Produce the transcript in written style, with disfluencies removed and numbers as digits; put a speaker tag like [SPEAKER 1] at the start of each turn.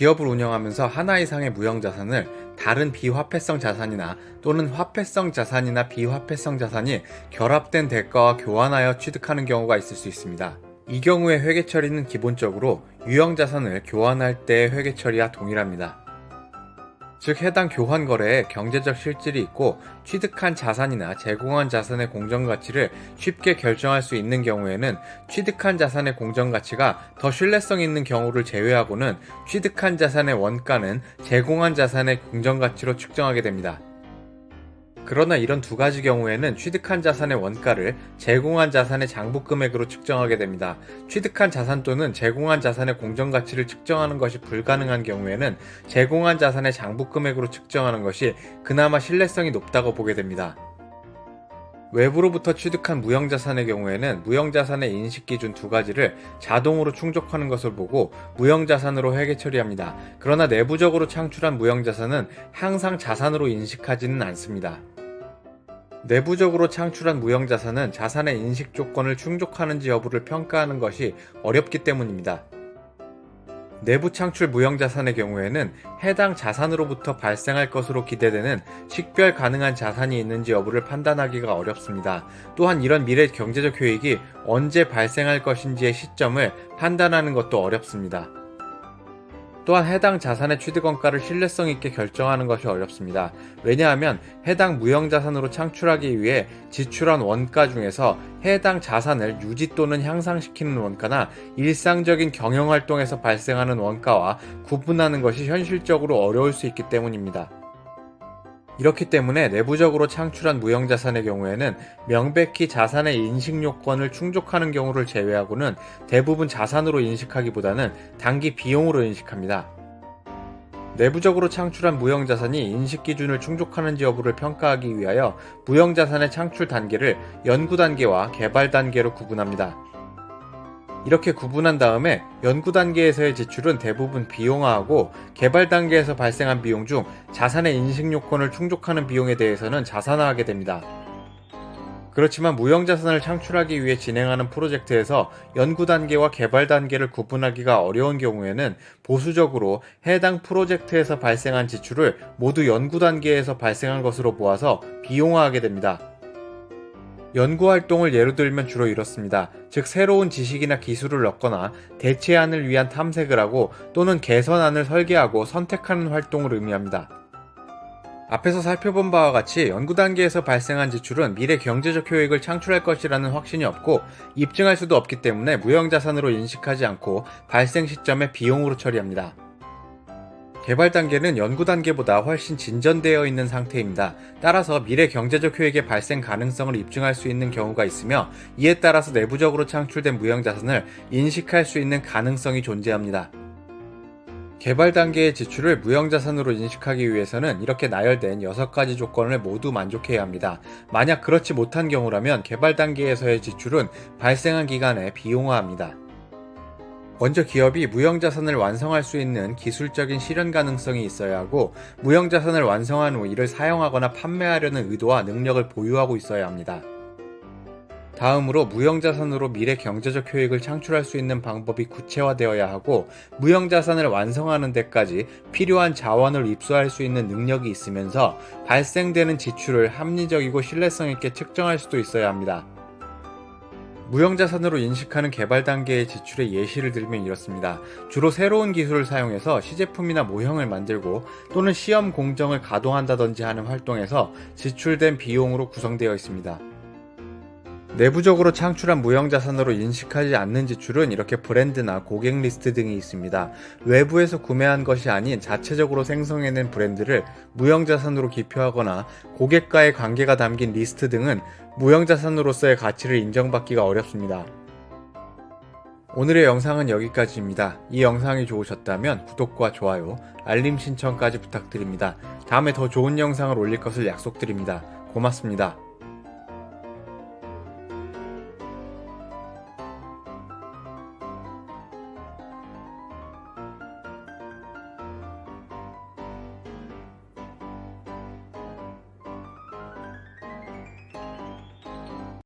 [SPEAKER 1] 기업을 운영하면서 하나 이상의 무형자산을 다른 비화폐성 자산이나 또는 화폐성 자산이나 비화폐성 자산이 결합된 대가와 교환하여 취득하는 경우가 있을 수 있습니다. 이 경우의 회계 처리는 기본적으로 유형 자산을 교환할 때의 회계 처리와 동일합니다. 즉 해당 교환 거래에 경제적 실질이 있고 취득한 자산이나 제공한 자산의 공정가치를 쉽게 결정할 수 있는 경우에는 취득한 자산의 공정가치가 더 신뢰성 있는 경우를 제외하고는 취득한 자산의 원가는 제공한 자산의 공정가치로 측정하게 됩니다. 그러나 이런 두 가지 경우에는 취득한 자산의 원가를 제공한 자산의 장부 금액으로 측정하게 됩니다. 취득한 자산 또는 제공한 자산의 공정가치를 측정하는 것이 불가능한 경우에는 제공한 자산의 장부 금액으로 측정하는 것이 그나마 신뢰성이 높다고 보게 됩니다. 외부로부터 취득한 무형자산의 경우에는 무형자산의 인식기준 두 가지를 자동으로 충족하는 것을 보고 무형자산으로 회계 처리합니다. 그러나 내부적으로 창출한 무형자산은 항상 자산으로 인식하지는 않습니다. 내부적으로 창출한 무형자산은 자산의 인식 조건을 충족하는지 여부를 평가하는 것이 어렵기 때문입니다. 내부 창출 무형자산의 경우에는 해당 자산으로부터 발생할 것으로 기대되는 식별 가능한 자산이 있는지 여부를 판단하기가 어렵습니다. 또한 이런 미래 경제적 효익이 언제 발생할 것인지의 시점을 판단하는 것도 어렵습니다. 또한 해당 자산의 취득원가를 신뢰성 있게 결정하는 것이 어렵습니다. 왜냐하면 해당 무형자산으로 창출하기 위해 지출한 원가 중에서 해당 자산을 유지 또는 향상시키는 원가나 일상적인 경영활동에서 발생하는 원가와 구분하는 것이 현실적으로 어려울 수 있기 때문입니다. 이렇기 때문에 내부적으로 창출한 무형자산의 경우에는 명백히 자산의 인식 요건을 충족하는 경우를 제외하고는 대부분 자산으로 인식하기보다는 단기 비용으로 인식합니다. 내부적으로 창출한 무형자산이 인식 기준을 충족하는지 여부를 평가하기 위하여 무형자산의 창출 단계를 연구 단계와 개발 단계로 구분합니다. 이렇게 구분한 다음에 연구 단계에서의 지출은 대부분 비용화하고 개발 단계에서 발생한 비용 중 자산의 인식 요건을 충족하는 비용에 대해서는 자산화하게 됩니다. 그렇지만 무형자산을 창출하기 위해 진행하는 프로젝트에서 연구 단계와 개발 단계를 구분하기가 어려운 경우에는 보수적으로 해당 프로젝트에서 발생한 지출을 모두 연구 단계에서 발생한 것으로 보아서 비용화하게 됩니다. 연구활동을 예로 들면 주로 이렇습니다. 즉 새로운 지식이나 기술을 얻거나 대체안을 위한 탐색을 하고 또는 개선안을 설계하고 선택하는 활동을 의미합니다. 앞에서 살펴본 바와 같이 연구 단계에서 발생한 지출은 미래 경제적 효익을 창출할 것이라는 확신이 없고 입증할 수도 없기 때문에 무형자산으로 인식하지 않고 발생 시점에 비용으로 처리합니다. 개발 단계는 연구 단계보다 훨씬 진전되어 있는 상태입니다. 따라서 미래 경제적 효익의 발생 가능성을 입증할 수 있는 경우가 있으며 이에 따라서 내부적으로 창출된 무형자산을 인식할 수 있는 가능성이 존재합니다. 개발 단계의 지출을 무형자산으로 인식하기 위해서는 이렇게 나열된 6가지 조건을 모두 만족해야 합니다. 만약 그렇지 못한 경우라면 개발 단계에서의 지출은 발생한 기간에 비용화합니다. 먼저 기업이 무형자산을 완성할 수 있는 기술적인 실현 가능성이 있어야 하고 무형자산을 완성한 후 이를 사용하거나 판매하려는 의도와 능력을 보유하고 있어야 합니다. 다음으로 무형자산으로 미래 경제적 효익을 창출할 수 있는 방법이 구체화되어야 하고 무형자산을 완성하는 데까지 필요한 자원을 입수할 수 있는 능력이 있으면서 발생되는 지출을 합리적이고 신뢰성 있게 측정할 수도 있어야 합니다. 무형자산으로 인식하는 개발 단계의 지출의 예시를 들면 이렇습니다. 주로 새로운 기술을 사용해서 시제품이나 모형을 만들고 또는 시험 공정을 가동한다든지 하는 활동에서 지출된 비용으로 구성되어 있습니다. 내부적으로 창출한 무형자산으로 인식하지 않는 지출은 이렇게 브랜드나 고객 리스트 등이 있습니다. 외부에서 구매한 것이 아닌 자체적으로 생성해낸 브랜드를 무형자산으로 기표하거나 고객과의 관계가 담긴 리스트 등은 무형자산으로서의 가치를 인정받기가 어렵습니다. 오늘의 영상은 여기까지입니다. 이 영상이 좋으셨다면 구독과 좋아요, 알림 신청까지 부탁드립니다. 다음에 더 좋은 영상을 올릴 것을 약속드립니다. 고맙습니다.